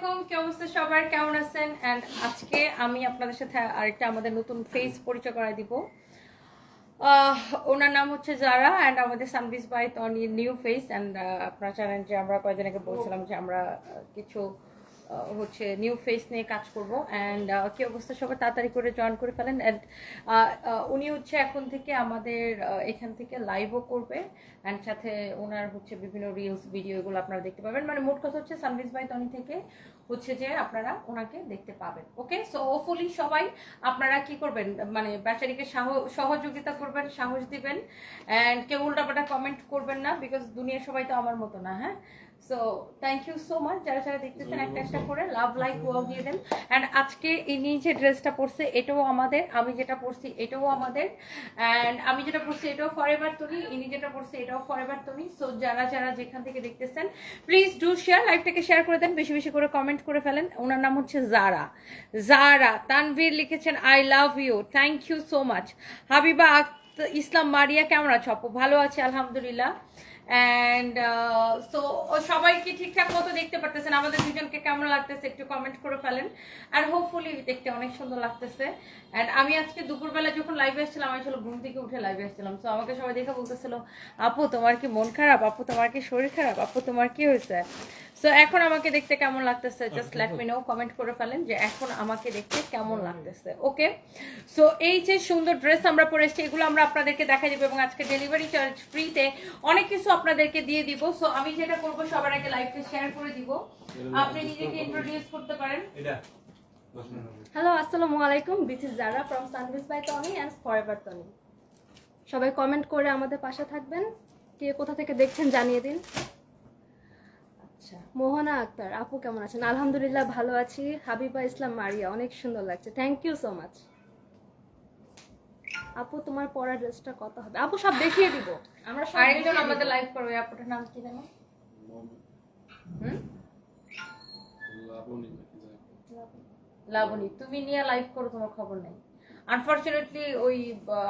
আলাইকুম, কি অবস্থা সবার, কেমন আছেন? এন্ড আজকে আমি আপনাদের সাথে আরেকটা আমাদের নতুন ফেস পরিচয় করায় দিব। ওনার নাম হচ্ছে জারা এন্ড আমাদের সানবিস বাই তনির নিউ ফেস। এন্ড আপনারা জানেন যে আমরা কয়েকদিন আগে বলছিলাম যে আমরা কিছু হচ্ছে নিউ ফেস নিয়ে কাজ করব। অ্যান্ড কি অবস্থা সবাই, তাড়াতাড়ি করে জয়েন করে ফেলেন। অ্যান্ড উনি হচ্ছে এখন থেকে আমাদের এখান থেকে লাইভও করবে অ্যান্ড সাথে ওনার হচ্ছে বিভিন্ন রিলস ভিডিও এগুলো আপনারা দেখতে পাবেন। মানে মোট কথা হচ্ছে সানবিস বাই তনি থেকে হচ্ছে যে আপনারা ওনাকে দেখতে পাবেন। ওকে, সো হোপফুলি সবাই আপনারা কি করবেন, মানে বেচারিকে সহযোগিতা করবেন, সাহস দিবেন অ্যান্ড কেউ উল্টাপাল্টা কমেন্ট করবেন না, বিকজ দুনিয়ার সবাই তো আমার মতো না। হ্যাঁ, so thank you so much যারা যারা দেখতেছেন, একটা একটা করে লাভ লাইক ওয়াও দিয়ে দেন। অ্যান্ড আজকে ইনি যে ড্রেসটা পরছে এটাও আমাদের, আমি যেটা পরছি এটাও আমাদের, অ্যান্ড আমি যেটা পরছি এটাও ফরএভার তনি, ইনি যেটা পরছে এটাও ফরএভার তনি। সো যারা যারা যেখান থেকে দেখতেছেন প্লিজ ডু শেয়ার, লাইভটাকে শেয়ার করে দেন, বেশি বেশি করে কমেন্ট করে ফেলেন। ওনার নাম হচ্ছে জারা। জারা তানভীর লিখেছেন I love you, thank you so much. Habiba Islam Maria কেমন আছো আপু? ভালো আছে আলহামদুলিল্লাহ। অ্যান্ড সো সবাইকে ঠিকঠাক মতো দেখতে পারতেছেন, আমাদের দুজনকে কেমন লাগতেছে একটু কমেন্ট করে ফেলেন। আর হোপফুলি দেখতে অনেক সুন্দর লাগতেছে। অ্যান্ড আমি আজকে দুপুরবেলা যখন লাইভে আসছিলাম, আমি আসলে ঘুম থেকে উঠে লাইভে আসছিলাম, সো আমাকে সবাই দেখে বলতেছিল আপু তোমার কি মন খারাপ, আপু তোমার কি শরীর খারাপ, আপু তোমার কি হয়েছে। সো এখন আমাকে দেখতে কেমন লাগতেছে just let me no, comment করে ফেলেন যে এখন আমাকে দেখতে কেমন লাগতেছে। ওকে, সো এই যে সুন্দর ড্রেস আমরা পরে এসেছি এগুলো আমরা আপনাদেরকে দেখা দিব এবং আজকে ডেলিভারি চার্জ ফ্রিতে অনেক কিছু আপনাদেরকে দিয়ে দিব। সো আমি যেটা করব সবার আগে লাইভটা শেয়ার করে দিব, আপনি নিজেকে ইন্ট্রোডিউস করতে পারেন। হ্যালো, আসসালামু আলাইকুম, this is Zara from Sunbis by Tony and Forever Tony. সবাই কমেন্ট করে আমাদের পাশে থাকবেন, কে কোথা থেকে দেখছেন জানিয়ে দিন। আচ্ছা, মোহনা আক্তার আপু কেমন আছেন? আলহামদুলিল্লাহ ভালো আছি। হাবিবা ইসলাম মারিয়া অনেক সুন্দর লাগছে, থ্যাংক ইউ সো মাচ। আপু তোমার পরা ড্রেসটা কত হবে? আপু সব দেখিয়ে দিব আমরা, সব আরেকজন আমাদের লাইভ করবে, আপুটার নাম কি জানো? লাবণী। তুমি নিয়ে লাইভ করো, তোমার খবর নেই। আনফরচুনেটলি ওই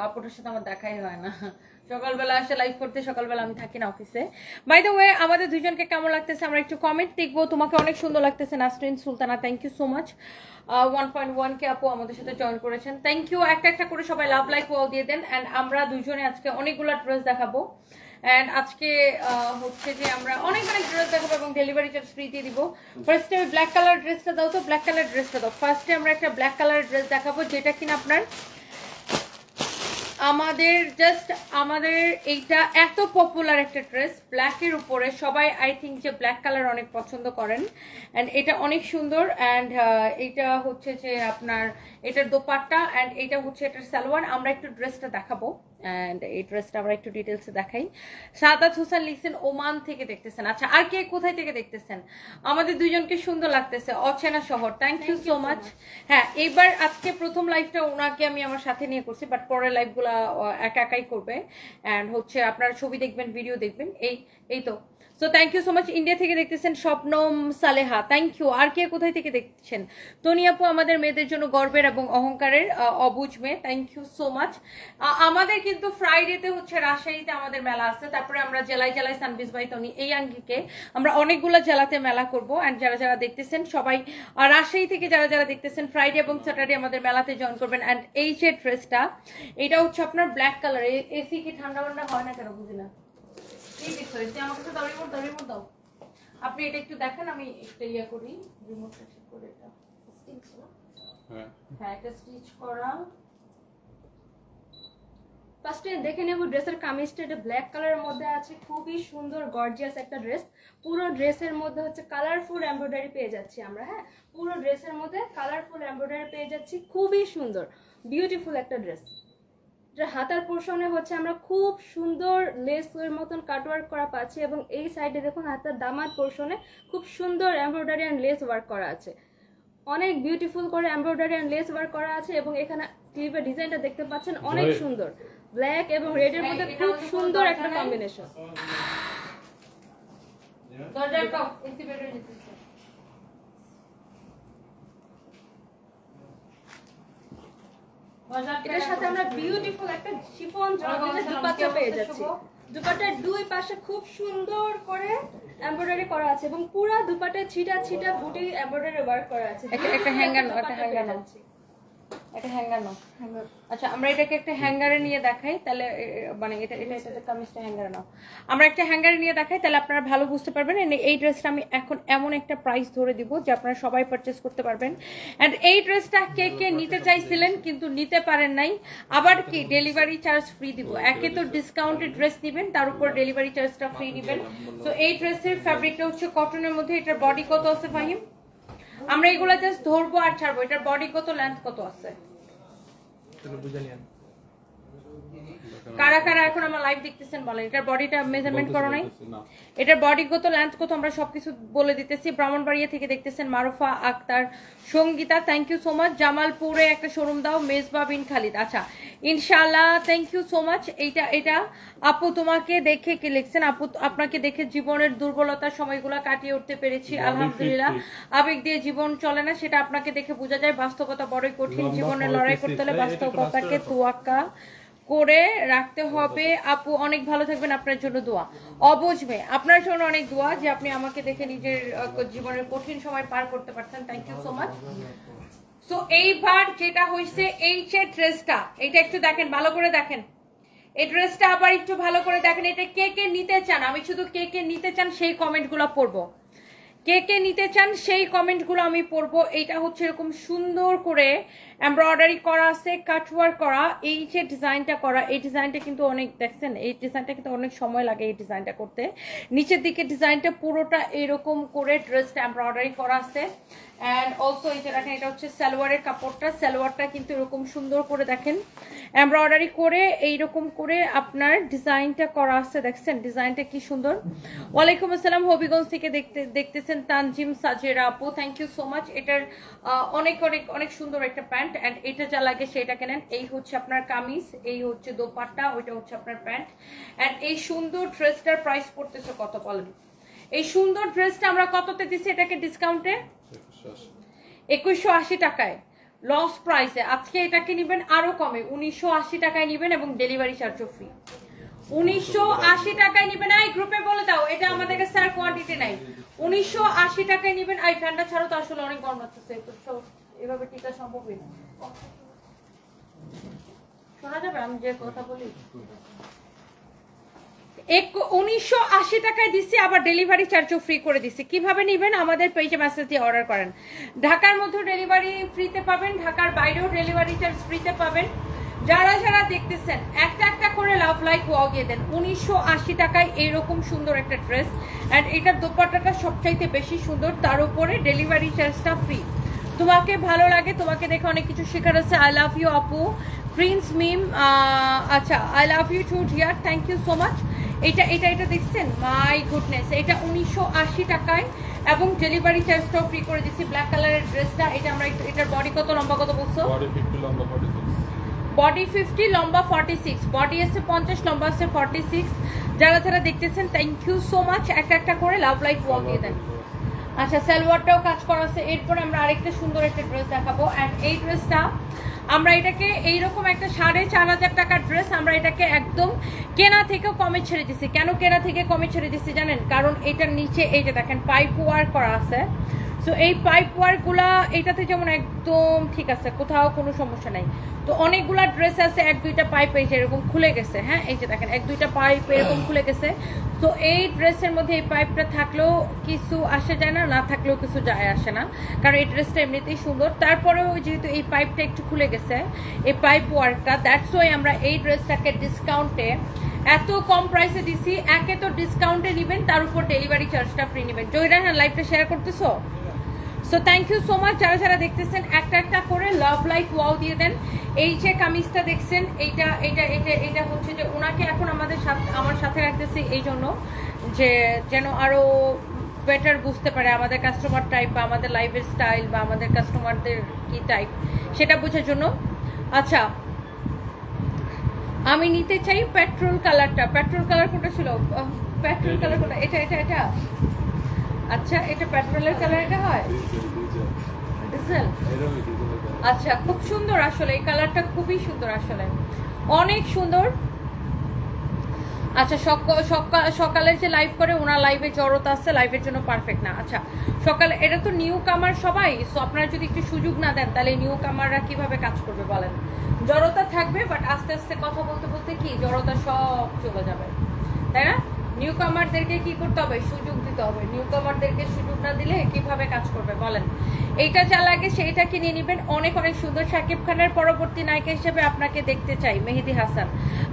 আপুটার সাথে আমার দেখাই হয় না, সকালবেলা আসে লাইভ করতে, সকালবেলা আমি থাকি না অফিসে। বাই দ্য ওয়ে আমাদের দুজনকে কেমন লাগতেছে আমরা একটু কমেন্ট দেখবো। তোমাকে অনেক সুন্দর লাগতেছে Nasrin Sultana, thank you so much. 1.1 K আপু আমাদের সাথে জয়েন করেছেন, থ্যাংক ইউ। একটা একটা করে সবাই লাভ লাইক ওয়াও দিয়ে দেন। অ্যান্ড আমরা দুজনে আজকে অনেকগুলো ড্রেস দেখাবো অ্যান্ড আজকে হচ্ছে যে আমরা অনেক ড্রেস দেখাবো এবং ডেলিভারি চার্জ ফ্রি দিয়ে দিব। ফার্স্টে ব্ল্যাক কালার ড্রেসটা দাও, তো ব্ল্যাক কালার ড্রেসটা দাও। ফার্স্টে আমরা একটা ব্ল্যাক কালার ড্রেস দেখাবো যেটা কিনা আপনার আমাদের এইটা এত পপুলার একটা ড্রেস ব্ল্যাকের উপরে, সবাই আই থিঙ্ক যে ব্ল্যাক কালার অনেক পছন্দ করেন অ্যান্ড এটা অনেক সুন্দর। অ্যান্ড এইটা হচ্ছে যে আপনার এটার দোপাট্টা অ্যান্ড এটা হচ্ছে এটার সালোয়ার। আমরা একটু ড্রেসটা দেখাবো অ্যান্ড এই ড্রেসটা আমরা একটু ডিটেলসে দেখাই। সাদাত হোসেন লিখছেন ওমান থেকে দেখতেছেন। আচ্ছা, আর কে কোথায় থেকে দেখতেছেন? আমাদের দুজনকে সুন্দর লাগতেছে, অচেনা শহর, থ্যাংক ইউ সো মাচ। হ্যাঁ, এইবার আজকে প্রথম লাইভটা ওনাকে আমি আমার সাথে নিয়ে করছি, বাট পরের লাইভগুলো একা একাই করবে অ্যান্ড হচ্ছে আপনারা ছবি দেখবেন, ভিডিও দেখবেন। এই তো, so thank you so much. India থেকে দেখতেছেন স্বপ্নম সালেহা, থ্যাংক ইউ। আর কে কোথায় থেকে দেখছেন? তনি আপু আমাদের মেয়েদের জন্য গর্বের এবং অহংকারের অবুঝ মেয়ে, থ্যাংক ইউ সো মাচ। আমাদের কিন্তু ফ্রাইডেতে হচ্ছে রাজশাহীতে আমাদের মেলা আছে, তারপরে আমরা জেলায় জেলায় সানবিস বাই তনি এই আঙ্গিকে আমরা অনেকগুলো জেলাতে মেলা করব। অ্যান্ড যারা যারা দেখতেছেন সবাই রাজশাহী থেকে যারা যারা দেখতেছেন ফ্রাইডে এবং স্যাটারডে আমাদের মেলাতে জয়েন করবেন। অ্যান্ড এই যে ড্রেসটা এটা হচ্ছে আপনার ব্ল্যাক কালার। এসি কি ঠান্ডা ঠান্ডা হয় না কেন বুঝি না। আপনি এটা একটু দেখেন, আমি একটা ইয়া করি, রিমোটটা ঠিক করে। এটা স্টিচ না? হ্যাঁ, এটা স্টিচ করা। ফার্স্টে দেখে নেব ড্রেসের কামিজটা, এটা ব্ল্যাক কালারের মধ্যে আছে, খুবই সুন্দর গর্জিয়াস একটা ড্রেস। পুরো ড্রেসের মধ্যে হচ্ছে কালারফুল এমব্রয়ডারি পেয়ে যাচ্ছি আমরা। হ্যাঁ, পুরো ড্রেসের মধ্যে কালারফুল এমব্রয়ডারি পেয়ে যাচ্ছি, খুবই সুন্দর বিউটিফুল একটা ড্রেস। এটা হাতার পোর্শনে হচ্ছে আমরা খুব সুন্দর লেস এর মতন কাটওয়ার্ক করা পাচ্ছি এবং এই সাইডে দেখুন হাতার দামার পোর্শনে খুব সুন্দর এমব্রয়ডারি অ্যান্ড লেস ওয়ার্ক করা আছে, অনেক বিউটিফুল করে এমব্রয়ডারি অ্যান্ড লেস ওয়ার্ক করা আছে। এবং এখানে স্লিভের ডিজাইনটা দেখতে পাচ্ছেন অনেক সুন্দর, ব্ল্যাক এবং রেড এর মধ্যে খুব সুন্দর একটা কম্বিনেশন। এটার সাথে আমরা বিউটিফুল একটা শিফন জর্জেটের দুপাট্টা পেয়ে যাচ্ছি। দুপাট্টার দুই পাশে খুব সুন্দর করে এমব্রয়ডারি করা আছে এবং পুরো দুপাটে ছিটা ছিটা বুটি এমব্রয়ডারি ওয়ার্ক করা আছে। একটা হ্যাঙ্গার নাও, একটা হ্যাঙ্গার নাও, একটা হ্যাঙ্গার নাও। আচ্ছা আমরা এটাকে একটা হ্যাঙ্গারে নিয়ে দেখাই, তাহলে মানে এটা কামিজটা হ্যাঙ্গারে নাও। আমরা একটা হ্যাঙ্গারে নিয়ে দেখাই, তাহলে আপনারা ভালো বুঝতে পারবেন। এই ড্রেসটা আমি এখন এমন একটা প্রাইস ধরে দিব যে আপনারা সবাই পারচেস করতে পারবেন। অ্যান্ড এই ড্রেসটা কে কে নিতে চাইছিলেন কিন্তু নিতে পারেন নাই, আবার কি ডেলিভারি চার্জ ফ্রি দিব। একে তো ডিসকাউন্টেড ড্রেস নেবেন, তার উপর ডেলিভারি চার্জটা ফ্রি নেবেন। তো এই ড্রেসের ফ্যাব্রিকটা হচ্ছে কটনের মধ্যে। এটার বডি কত আছে ফাহিম? আমরা এগুলা জাস্ট ধরবো আর ছাড়বো। এটার বডি কত, লেন্থ কত আছে? কারা কারা এখন আমার লাইভ দেখতেছেন বলেন। এটার বডিটা মেজারমেন্ট করো নাই? এটার বডি কত, লেন্থ কত আমরা সবকিছু বলে দিতেছি। ব্রাহ্মণবাড়িয়া থেকে দেখতেছেন Marufa Akter, Sangita, thank you so much. জামালপুরে একটা শোরুম দাও, মেজবা বিন খালিদ। আচ্ছা ইনশাআল্লাহ, থ্যাংক ইউ সো মাচ। এটা আপু তোমাকে দেখে কি লিখছেন? আপু আপনাকে দেখে জীবনের দুর্বলতার সময়গুলো কাটিয়ে উঠতে পেরেছি আলহামদুলিল্লাহ। আবেগ দিয়ে জীবন চলে না, সেটা আপনাকে দেখে বোঝা যায়। বাস্তবতা বড়ই কঠিন, জীবনে লড়াই করতে হলে বাস্তবতাকে তোয়াক্কা করে রাখতে হবে। আপু অনেক ভালো থাকবেন, আপনার জন্য দোয়া। অবুঝবে আপনার জন্য অনেক দোয়া যে আপনি আমাকে দেখে নিজের জীবনের কঠিন সময় পার করতে পারছেন। Thank you so much. So এইবার যেটা হয়েছে, এই যে ড্রেসটা, এটা একটু দেখেন, ভালো করে দেখেন এই ড্রেসটা, আবার একটু ভালো করে দেখেন। এটা কে কে নিতে চান, আমি শুধু কে কে নিতে চান সেই কমেন্টগুলো পড়বো। কে কে নিতে চান সেই কমেন্টগুলো আমি পড়বো। এইটা হচ্ছে এরকম সুন্দর করে এমব্রয়ডারি করা আছে, কাটওয়ার্ক করা। এই যে ডিজাইনটা করা, এই ডিজাইনটা কিন্তু অনেক, দেখছেন এই ডিজাইনটা কিন্তু অনেক সময় লাগে এই ডিজাইনটা করতে। নিচের দিকে ডিজাইনটা পুরোটা এরকম করে ড্রেসটা এমব্রয়ডারি করা আছে। অ্যান্ড অলসো এই যে দেখেন, এটা হচ্ছে সালোয়ারের কাপড়টা। সালোয়ারটা কিন্তু এরকম সুন্দর করে দেখেন এমব্রয়ডারি করে এইরকম করে আপনার ডিজাইনটা করা আছে। দেখছেন ডিজাইনটা কি সুন্দর। ওয়ালাইকুম আসসালাম, হবিগঞ্জ থেকে দেখতেছেন তানজিম সাজেরা আপু, থ্যাংক ইউ সো মাচ। এটার অনেক অনেক অনেক সুন্দর একটা প্যান্ট। অ্যান্ড এটা যা লাগে সেটা কেনেন। এই হচ্ছে আপনার কামিজ, এই হচ্ছে দোপাট্টা, ওইটা হচ্ছে আপনার প্যান্ট। অ্যান্ড এই সুন্দর ড্রেসটার প্রাইস পড়তেছে কত বলেন? এই সুন্দর ড্রেসটা আমরা কততে দিচ্ছি এটাকে ডিসকাউন্টে? 2180 টাকায়, লস প্রাইসে। আজকে এটাকে নিবেন আরো কমে, 1980 টাকায় নিবেন এবং ডেলিভারি চার্জও ফ্রি। 1980 টাকায় নিবেন। এই গ্রুপে বলে দাও, এটা আমাদের কাছে আর কোয়ান্টিটি নাই। 1980 টাকায় নিবেন। এই ফ্যানটা ছাড়ো তো, আসলে অনেক গরম লাগতেছে, এভাবে টিকা সম্ভবই না। শোনা যাবে আমি যে কথা বলি? 1980 টাকায় দিচ্ছি, আবার ডেলিভারি চার্জও ফ্রি করে দিচ্ছি। কিভাবে নিবেন? আমাদের পেজে মেসেজ দিয়ে অর্ডার করেন। ঢাকার মধ্যে ডেলিভারি ফ্রিতে পাবেন, ঢাকার বাইরেও ডেলিভারি চার্জ ফ্রিতে পাবেন। যারা যারা দেখতেছেন একটা একটা করে লাভ লাইক ওয়াও দিয়ে দেন। 1980 টাকায় এইরকম সুন্দর একটা ড্রেস। অ্যান্ড এটার দোপাট্টাটা সবচাইতে বেশি সুন্দর, তার উপরে ডেলিভারি চার্জটা ফ্রি। তোমাকে ভালো লাগে, তোমাকে দেখে অনেক কিছু শেখার আছে। আই লাভ ইউ আপু, প্রিন্স মিম। আচ্ছা I love you too dear, thank you so much. এটা দেখছেন, মাই গুডনেস, এটা 1980 টাকায় এবং ডেলিভারি চার্জটাও ফ্রি করে দিচ্ছি। ব্ল্যাক কালারের ড্রেসটা, এটা আমরা এটার বডি কত, লম্বা কত বলছো? বডি 50, লম্বা 46। বডি আছে 50, লম্বা আছে 46। যারা যারা দেখতেছেন থ্যাংক ইউ সো মাচ। একটা একটা করে লাভ লাইক ওয়াল দিয়ে দেন। আচ্ছা সালোয়ারটাও কাজ করা আছে। এরপর আমরা আরেকটা সুন্দর একটা ড্রেস দেখাবো। অ্যান্ড এই ড্রেসটা আমরা এটাকে এইরকম একটা 4500 টাকার ড্রেস, আমরা এটাকে একদম কেনা থেকেও কমে ছেড়ে দিচ্ছি। কেন কেনা থেকে কমে ছেড়ে দিচ্ছি জানেন? কারণ এটার নিচে এই যে দেখেন পাইপ ওয়ার্ক করা আছে। সো এই পাইপ ওয়ার্কগুলা এটাতে যেমন একদম ঠিক আছে, কোথাও কোনো সমস্যা নাই। তো অনেকগুলা ড্রেস আছে এক দুইটা পাইপ এই যে এরকম খুলে গেছে। হ্যাঁ এই যে দেখেন এক দুইটা পাইপ এরকম খুলে গেছে। তো এই ড্রেসের মধ্যে এই পাইপটা থাকলেও কিছু আসে যায় না, না থাকলেও কিছু যায় আসে না, কারণ এই ড্রেসটা এমনিতেই সুন্দর। তারপরেও যেহেতু এই পাইপটা একটু খুলে গেছে, এই পাইপ ওয়ার্কটা, দ্যাটস ওয়াই আমরা এই ড্রেসটাকে ডিসকাউন্টে এত কম প্রাইসে দিছি। একে তো ডিসকাউন্টে নেবেন, তার উপর ডেলিভারি চার্জটা ফ্রি নেবেন। জয়রা হ্যাঁ লাইভটা শেয়ার করতেছো? So thank you so much. যারা যারা দেখতেছেন একটা একটা করে লাভ লাইক ওয়াও দিয়ে দেন। এই যে কামিজটা দেখছেন, এইটা এটা এটা এটা হচ্ছে যে ওনাকে এখন আমার সাথে রাখতেছি এই জন্য যে যেন আরো বেটার বুঝতে পারে আমাদের কাস্টমার টাইপ বা আমাদের লাইফের স্টাইল বা আমাদের কাস্টমারদের কি টাইপ সেটা বোঝার জন্য। আচ্ছা আমি নিতে চাই পেট্রোল কালারটা। পেট্রোল কালার কোনটা ছিল? পেট্রোল কালার কোনটা? এটা এটা এটা আচ্ছা এটা পেট্রোলের কালার, এটা হয় ডিজেল। আচ্ছা খুব সুন্দর আসলে, এই কালারটা খুবই সুন্দর আসলে, অনেক সুন্দর। আচ্ছা সকালের যে লাইভ করে ওনার লাইভে জড়তা আছে, লাইভের জন্য পারফেক্ট না। আচ্ছা সকালে এটা তো নিউ কামার সবাই, সো আপনারা যদি একটু সুযোগ না দেন তাহলে নিউ কামাররা কিভাবে কাজ করবে বলেন? জড়তা থাকবে, বাট আস্তে আস্তে কথা বলতে বলতে কি জড়তা সব চলে যাবে, তাই না? নিউ কামারদেরকে কি করতে হবে? সুযোগ দিতে হবে। নিউ কামারদেরকে সুযোগ না দিলে কিভাবে কাজ করবে বলেন? এইটা যা লাগে সেইটা কিনে নেবেন। অনেক অনেক সুন্দর। শাকিব খানের পরবর্তী নায়িকা হিসেবে আপনাকে দেখতে চাই, মেহেদি হাসান।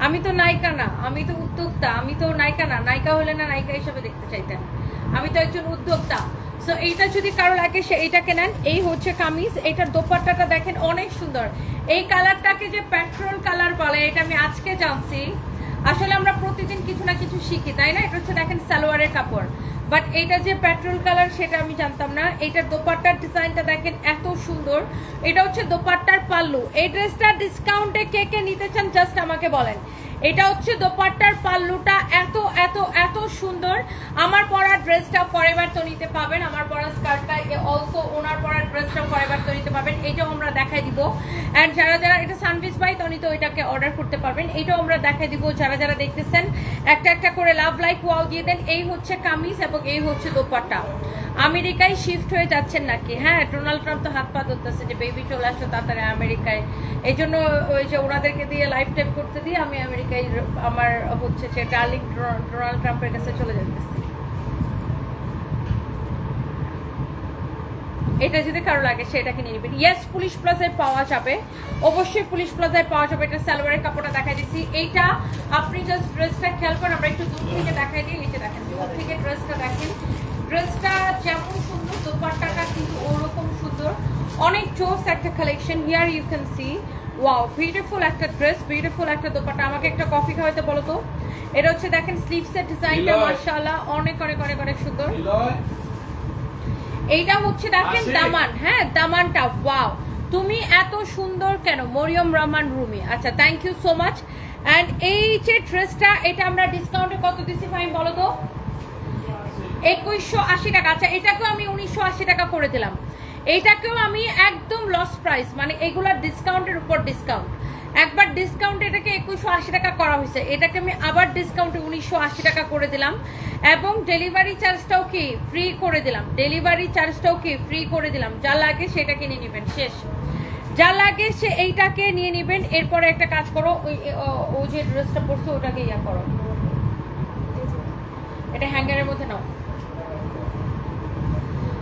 আমি তো নায়িকা না, আমি তো উদ্যোক্তা। আমি তো নায়িকা না, নায়িকা হলে না নায়িকা হিসেবে দেখতে চাইতেন। আমি তো একজন উদ্যোক্তা। সো এইটা যদি কারো লাগে সে এইটাকে নেন। এই হচ্ছে কামিজ, এইটার দোপাট্টাটা দেখেন অনেক সুন্দর। এই কালারটাকে যে পেট্রোল কালার বলে এটা আমি আজকে জানছি। আসলে আমরা প্রতিদিন কিছু না কিছু শিখি, তাই না? এটা হচ্ছে দেখেন সালোয়ারের কাপড়, বাট এইটা যে পেট্রোল কালার সেটা আমি জানতাম না। এইটার দোপাট্টার ডিজাইনটা দেখেন এত সুন্দর। এটা হচ্ছে দোপাট্টার পাল্লু। এই ড্রেসটা ডিসকাউন্টে কে কে নিতে চান জাস্ট আমাকে বলেন। এটা হচ্ছে দোপাট্টার পাল্লুটা এত এত এত সুন্দর। আমার পরা ড্রেসটা ফরএভার তো নিতে পাবেন, আমার পরা স্কার্টটা অলসো ওনার পরা ড্রেসটা ফরএভার তো নিতে পাবেন। এইটাও আমরা দেখাই দিব। অ্যান্ড যারা যারা এটা সানভিস বাই তনি তো এটাকে অর্ডার করতে পারবেন। এইটাও আমরা দেখাই দিব। যারা যারা দেখতেছেন একটা একটা করে লাভ লাইক ওয়াও দিয়ে দেন। এই হচ্ছে কামিজ এবং এই হচ্ছে দোপাট্টা। আমেরিকায় শিফট হয়ে যাচ্ছেন নাকি? হ্যাঁ, ডোনাল্ড ট্রাম্প তো হাত পা ধরতেছে যে বেবি চলে আসো তাড়াতাড়ি আমেরিকায়। এই জন্য ওই যে ওনাদেরকে দিয়ে লাইফ টাইম করতে দিয়ে আমি আমেরিকায় আমার হচ্ছে যে ডার্লিং ডোনাল্ড ট্রাম্পের কাছে চলে যেতেছি। এটা যদি কারো লাগে সেটা কিনে নেবেন। ইয়েস, পুলিশ প্লাজায় পাওয়া যাবে, অবশ্যই পুলিশ প্লাজায় পাওয়া যাবে। এটা সালোয়ারের কাপড়টা দেখাই দিচ্ছি। এইটা আপনি জাস্ট ড্রেসটা খেয়াল করেন, আমরা একটু দূর থেকে দেখাই দিই। এই যে দেখেন, দূর থেকে ড্রেসটা দেখেন। ড্রেসটা যেমন সুন্দর দোপাট্টাটা কিন্তু ওরকম সুন্দর। অনেক জোস একটা collection. Here you can see, wow, beautiful একটা ড্রেস, বিউটিফুল একটা দোপাট্টা। আমাকে একটা কফি খাওয়াতে বলো তো। এটা হচ্ছে দেখেন স্লিভসের ডিজাইনটা মাশাআল্লাহ অনেক অনেক অনেক অনেক সুন্দর। এইটা হচ্ছে দেখেন দামান। হ্যাঁ, দামানটা ওয়াও, তুমি এত সুন্দর কেন? মরিয়ম রহমান রুমি। আচ্ছা, thank you so much. And এই যে ড্রেসটা এটা আমরা ডিসকাউন্টে কত দিচ্ছি ফাইন বলো তো? 2180 টাকা। আচ্ছা, এটাকেও আমি 1980 টাকা করে দিলাম। এইটাকেও আমি একদম লস প্রাইস, মানে এগুলা ডিসকাউন্টের উপর ডিসকাউন্ট। একবার ডিসকাউন্ট এটাকে 2180 টাকা করা হয়েছে, এটাকে আমি আবার ডিসকাউন্টে 1980 টাকা করে দিলাম। এবং ডেলিভারি চার্জটাও কি ফ্রি করে দিলাম। ডেলিভারি চার্জটাও কি ফ্রি করে দিলাম। যা লাগে সেটা কিনে নেবেন, শেষ। যা লাগে সে এইটাকে নিয়ে নেবেন। এরপরে একটা কাজ করো, ও যে ড্রেসটা পরছো ওটাকে ইয়া করো, এটা হ্যাঙ্গারের মধ্যে নাও।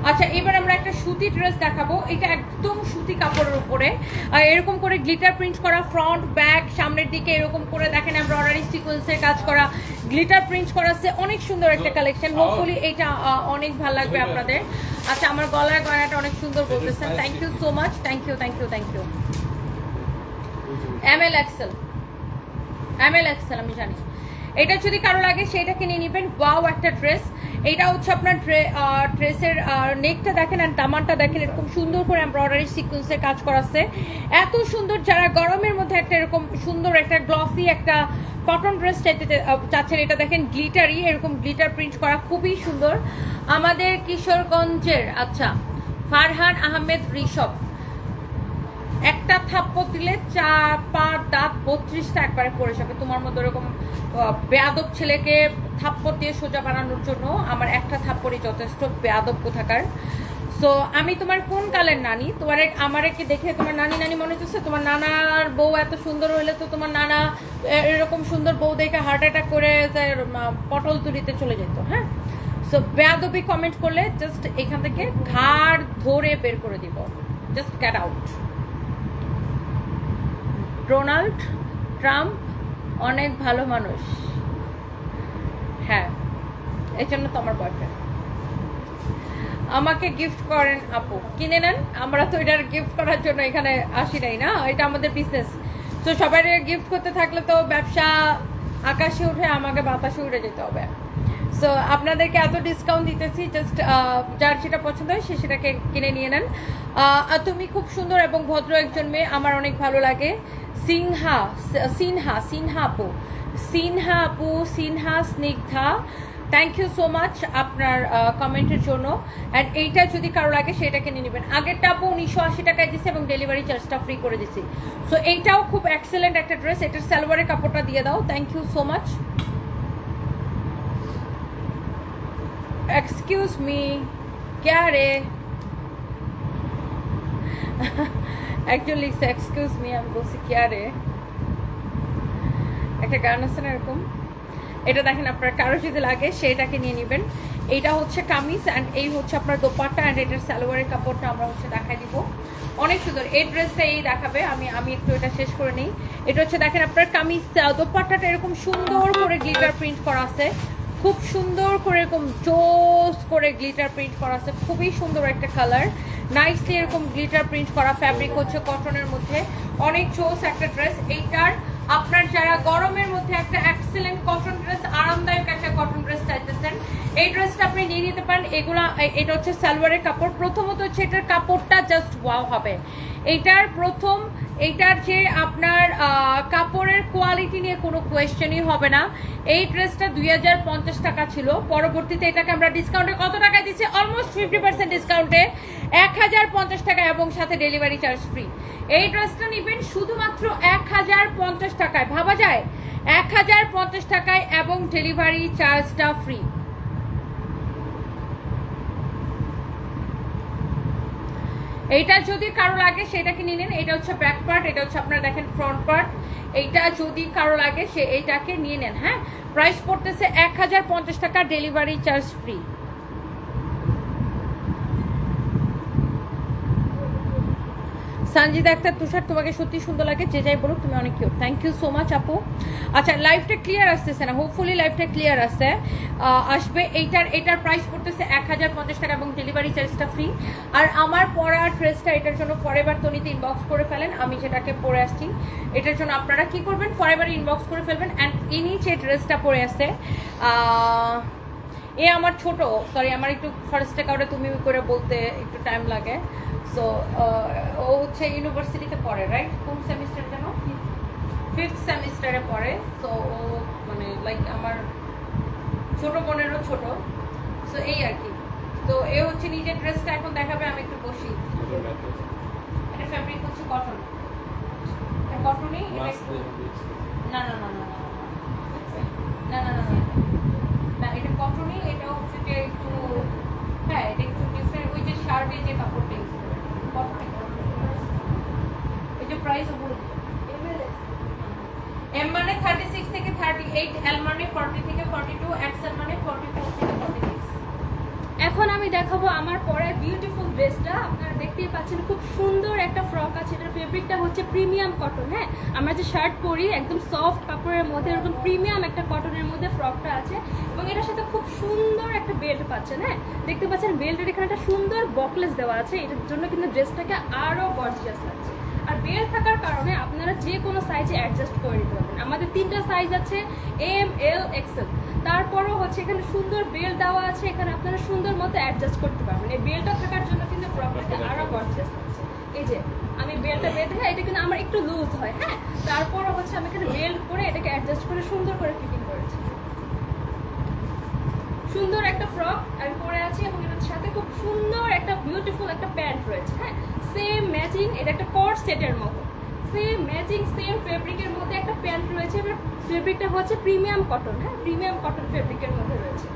আচ্ছা, এবার আমরা একটা সুতি ড্রেস দেখাবো। এটা একদম সুতি কাপড়ের উপরে এরকম করে গ্লিটার প্রিন্ট করা, ফ্রন্ট ব্যাক সামনের দিকে এরকম করে দেখেন এমব্রয়ডারি সিকোয়েন্সের কাজ করা, গ্লিটার প্রিন্ট করা আছে। অনেক সুন্দর একটা কালেকশন। হোপফুলি এটা অনেক ভালো লাগবে আপনাদের। আচ্ছা, আমার গলার গয়নাটা অনেক সুন্দর বলতেছেন। Thank you so much, thank you thank you thank you. ML XL আমি জানি। এটা যদি কারো লাগে সেটাকে নিয়ে নেবেন। ওয়াও একটা ড্রেস। এটা হচ্ছে আপনার ড্রেসের নেকটা দেখেন আর দামানটা দেখেন, এরকম সুন্দর করে এমব্রয়ডারি সিকোয়েন্সের কাজ করা আছে। এত সুন্দর। যারা গরমের মধ্যে একটা এরকম সুন্দর একটা গ্লসি একটা কটন ড্রেস চাচ্ছেন, এটা দেখেন গ্লিটারি, এরকম গ্লিটার প্রিন্ট করা, খুবই সুন্দর। আমাদের কিশোরগঞ্জের আচ্ছা ফারহান আহমেদ ঋষভ, একটা থাপ্পড় দিলে 4 দাঁত 32টা একবারে পড়ে যাবে। তোমার মতো এরকম বেয়াদব ছেলেকে থাপ্পড় দিয়ে সোজা বানানোর জন্য আমার একটা থাপ্পড়ই যথেষ্ট। বেয়াদব কোথাকার। সো আমি তোমার কোন কালের নানি? তোমার আমারে কি দেখে তোমার নানি নানি মনে হচ্ছে? তোমার নানার বউ এত সুন্দর হইলে তো তোমার নানা এরকম সুন্দর বউ দেখে হার্ট অ্যাটাক করে পটল তুলিতে চলে যেত। হ্যাঁ, সো বেয়াদবি কমেন্ট করলে জাস্ট এখান থেকে ঘাড় ধরে বের করে দিব। Just get out. Donald Trump অনেক ভালো মানুষ। হ্যাঁ, এই জন্য তো আমার বয়ফ্রেন্ড। আমাকে গিফট করেন আপু, কিনে নেন। আমরা তো এটার গিফট করার জন্য এখানে আসি নাই না, এটা আমাদের বিজনেস। তো সবাই গিফট করতে থাকলে তো ব্যবসা আকাশে উঠে আমাকে বাতাসে উঠে যেতে হবে। সো আপনাদেরকে এত ডিসকাউন্ট দিতেছি, জাস্ট যার যেটা পছন্দ হয় সে সেটাকে কিনে নিয়ে নেন। তুমি খুব সুন্দর এবং ভদ্র একজন মেয়ে, আমার অনেক ভালো লাগে। Sinha Snigdha, thank you so much আপনার কমেন্টের জন্য। অ্যান্ড এইটা যদি কারো লাগে সেটা কিনে নেবেন। আগেরটা আপু 1980 টাকায় দিচ্ছে এবং ডেলিভারি চার্জটা ফ্রি করে দিচ্ছি। সো এইটাও খুব এক্সেলেন্ট একটা ড্রেস। এটার সালোয়ারের কাপড়টা দিয়ে দাও। Thank you so much. Excuse me, क्या रे? একজন লিখছে এক্সকিউজ মি, আমি বলছি क्या रे। একটা গান আছে না এরকম। এটা দেখেন, আপনার কারো যদি লাগে সেটাকে নিয়ে নেবেন। এইটা হচ্ছে কামিজ অ্যান্ড এই হচ্ছে আপনার দোপাট্টা অ্যান্ড এটার সালোয়ারের কাপড়টা আমরা হচ্ছে দেখাই দিব। অনেক সুন্দর এই ড্রেসটা, এই দেখাবে। আমি একটু এটা শেষ করে নিই। এটা হচ্ছে দেখেন আপনার কামিজ, দোপাট্টাটা এরকম সুন্দর করে গ্লিটার প্রিন্ট করা আছে, খুব সুন্দর করে এরকম জোস করে গ্লিটার প্রিন্ট করা আছে, খুবই সুন্দর একটা কালার, নাইসলি এরকম গ্লিটার প্রিন্ট করা। ফ্যাব্রিক হচ্ছে কটনের মধ্যে, অনেক জোস একটা ড্রেস। এইটার আপনার যারা গরমের মধ্যে একটা এক্সেলেন্ট কটন ড্রেস, আরামদায়ক একটা কটন ড্রেস চাইতেছেন, এই ড্রেসটা আপনি নিয়ে নিতে পারেন। এগুলা, এটা হচ্ছে সালোয়ারের কাপড়। প্রথমত হচ্ছে এটার কাপড়টা জাস্ট ওয়াও হবে। এইটার যে আপনার কাপড়ের কোয়ালিটি নিয়ে কোনো কোয়েশ্চেনই হবে না। এই ড্রেসটা 2050 টাকা ছিল, পরবর্তীতে এটাকে আমরা ডিসকাউন্টে কত টাকায় দিচ্ছি? অলমোস্ট 50% ডিসকাউন্টে 1050 টাকা এবং সাথে ডেলিভারি চার্জ ফ্রি। এই ড্রেসটা নেবেন শুধুমাত্র 1050 টাকায়। ভাবা যায়? 1050 টাকায় এবং ডেলিভারি চার্জটা ফ্রি। এইটা যদি কারো লাগে সেটাকে নিয়ে নেন। এটা হচ্ছে ব্যাক পার্ট, এটা হচ্ছে আপনারা দেখেন ফ্রন্ট পার্ট। এইটা যদি কারো লাগে সে এইটাকে নিয়ে নেন। হ্যাঁ, প্রাইস পড়তেছে 1050 taka, delivery charge free. Sanjida Akter, Tushar তোমাকে সত্যি সুন্দর লাগে, যে যাই বলুক তুমি অনেক cute. Thank you so much আপু। আচ্ছা, লাইভটা ক্লিয়ার আসতেছে না, হোপফুলি লাইভটা ক্লিয়ার আসে, আসবে। এইটার প্রাইস পড়তেছে 1050 টাকা এবং ডেলিভারি চার্জটা ফ্রি। আর আমার পরা ড্রেসটা, এটার জন্য ফরএভার তনিতে ইনবক্স করে ফেলেন। আমি যেটাকে পরে আসছি এটার জন্য আপনারা কি করবেন? ফরএভার ইনবক্স করে ফেলবেন। অ্যান্ড ইনি যে ড্রেসটা পরে আসে, এ আমার ছোট, সরি আমার একটু ফার্স্ট অ্যাকাউন্টে তুমি করে বলতে একটু টাইম লাগে। সো ও হচ্ছে ইউনিভার্সিটিতে পড়ে, রাইট? কোন সেমিস্টার যেন? 5th সেমিস্টারে পড়ে। তো ও মানে লাইক আমার ছোট বোনেরও ছোট। সো এই আর কি। তো এ হচ্ছে নিজের ড্রেসটা এখন দেখাবে, আমি একটু বসি। এটা ফ্যাব্রিক হচ্ছে কটন, কটনই। না না না না না না না না, এটা কটনই। এটা হচ্ছে যে একটু, হ্যাঁ এটা একটু ডিফারেন্ট। ওই যে শার্টে যে কাপড়টা ইউজ করে কটন। এই যে প্রাইস ওগুলো এম মানে 36 থেকে 38, এল মানে 40 থেকে 42, এক্সেল মানে 44 থেকে 46। এখন আমি দেখাবো আমার পরে বিউটিফুল ড্রেসটা। আপনারা দেখতেই পাচ্ছেন খুব সুন্দর একটা ফ্রক আছে। এটার ফেব্রিকটা হচ্ছে প্রিমিয়াম কটন। হ্যাঁ, আমরা যে শার্ট পরি একদম সফট কাপড়ের মধ্যে এরকম প্রিমিয়াম একটা কটনের মধ্যে ফ্রকটা আছে এবং এটার সাথে খুব সুন্দর একটা বেল্ট পাচ্ছেন। হ্যাঁ, দেখতে পাচ্ছেন বেল্টের এখানে একটা সুন্দর বকলেস দেওয়া আছে। এটার জন্য কিন্তু ড্রেসটাকে আরো গর্জিয়াস লাগছে। আর বেল্ট থাকার কারণে আপনারা যে কোনো সাইজে অ্যাডজাস্ট করে নিতে পারবেন। আমাদের 3টা সাইজ আছে, এম, এল, এক্সেল। তারপরও হচ্ছে এখানে সুন্দর বেল্ট দেওয়া আছে, এখানে আপনারা সুন্দর মতো অ্যাডজাস্ট করতে পারবেন। এই বেল্টটা থাকার জন্য কিন্তু ফ্রকটাকে আরো গর্জিয়াস লাগছে। এই যে আমি বেল্টটা বেঁধে, এটা কিন্তু আমার একটু লুজ হয়। হ্যাঁ, তারপরও হচ্ছে আমি এখানে বেল্ট করে এটাকে অ্যাডজাস্ট করে সুন্দর করে ফিটিং করেছি। সুন্দর একটা ফ্রক আমি পরে আছি এবং এটার সাথে খুব সুন্দর একটা বিউটিফুল একটা প্যান্ট রয়েছে। হ্যাঁ, সেম ম্যাচিং, এটা একটা কট সেটের মতো সেম ম্যাচিং সেম ফেব্রিকের মধ্যে একটা প্যান্ট রয়েছে। এবার ফেব্রিকটা হচ্ছে প্রিমিয়াম কটন। হ্যাঁ, প্রিমিয়াম কটন ফেব্রিকের মধ্যে রয়েছে।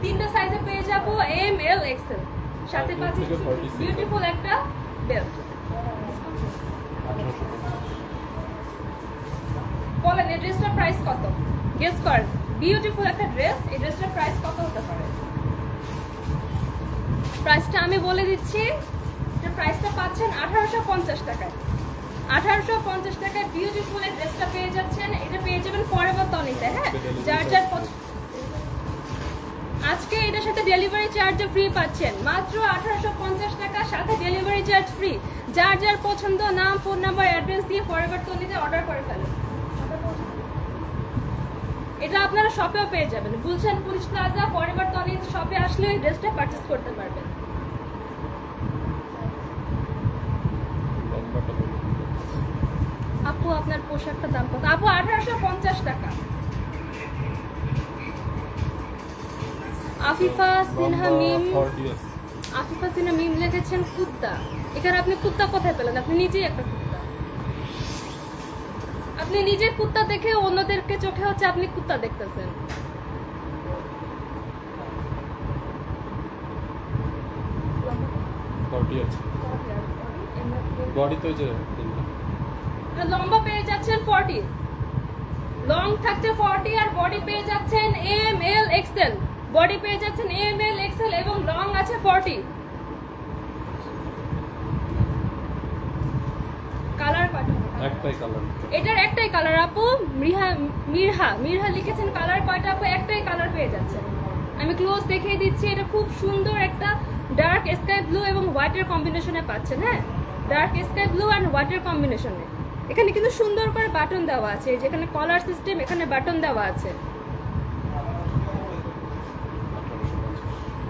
3টা সাইজে পেয়ে যাবো, এম, এল, এক্সেল। সাথে পাচ্ছি বিউটিফুল একটা বেল্ট। বলেন এই ড্রেসটার প্রাইস কত? গেস করেন। বিউটিফুল একটা ড্রেস, এই ড্রেসটার প্রাইস কত হতে পারে? প্রাইসটা আমি বলে দিচ্ছি। প্রাইসটা পাচ্ছেন 1850 টাকায়। 1850 টাকায় বিউটিফুল এই ড্রেসটা পেয়ে যাচ্ছেন। এটা পেয়ে যাবেন ফরএভার তনিতে। হ্যাঁ, যার যার আজকে এটার সাথে ডেলিভারি চার্জও ফ্রি পাচ্ছেন। মাত্র 1850 টাকা, সাথে ডেলিভারি চার্জ ফ্রি। যার যার পছন্দ নাম, ফোন নাম্বার, অ্যাড্রেস দিয়ে ফরএভার তনিতে অর্ডার করে ফেলেন। এটা আপনারা শপেও পেয়ে যাবেন। গুলশান পুলিশ প্লাজা ফরএভার তনিতে শপে আসলে এই ড্রেসটা পারচেজ করতে পারবেন। আপু আপনার পোশাকটার দাম কত? আপু 1850 টাকা। আফিফা সিনহা মিম লিখেছেন কুত্তা। এখানে আপনি কুত্তা কোথায় পেলেন? আপনি নিজেই একটা কুত্তা। আপনি নিজে কুত্তা দেখে অন্যদেরকে চোখে হচ্ছে আপনি কুত্তা দেখতেছেন। 40 আছে বডি তো যে লম্বা পেয়ে যাচ্ছেন 40, লং থাকছে 40 আর বডি পেয়ে যাচ্ছেন এম এল এক্সেল, বডি পেয়ে যাচ্ছেন এম এল এক্সেল এবং লং আছে 40। কালার কয়টা? একটাই কালার, এটার একটাই কালার আপু। মিরহা লিখেছেন কালার কয়টা আপু? একটাই কালার পেয়ে যাচ্ছেন। আমি ক্লোজ দেখিয়ে দিচ্ছি, এটা খুব সুন্দর একটা ডার্ক স্কাই ব্লু এবং হোয়াইটের কম্বিনেশনে পাচ্ছেন। হ্যাঁ, ডার্ক স্কাই ব্লু অ্যান্ড হোয়াইটের কম্বিনেশনে। এখানে কিন্তু সুন্দর করে বাটন দেওয়া আছে, যেখানে কলার সিস্টেম, এখানে বাটন দেওয়া আছে।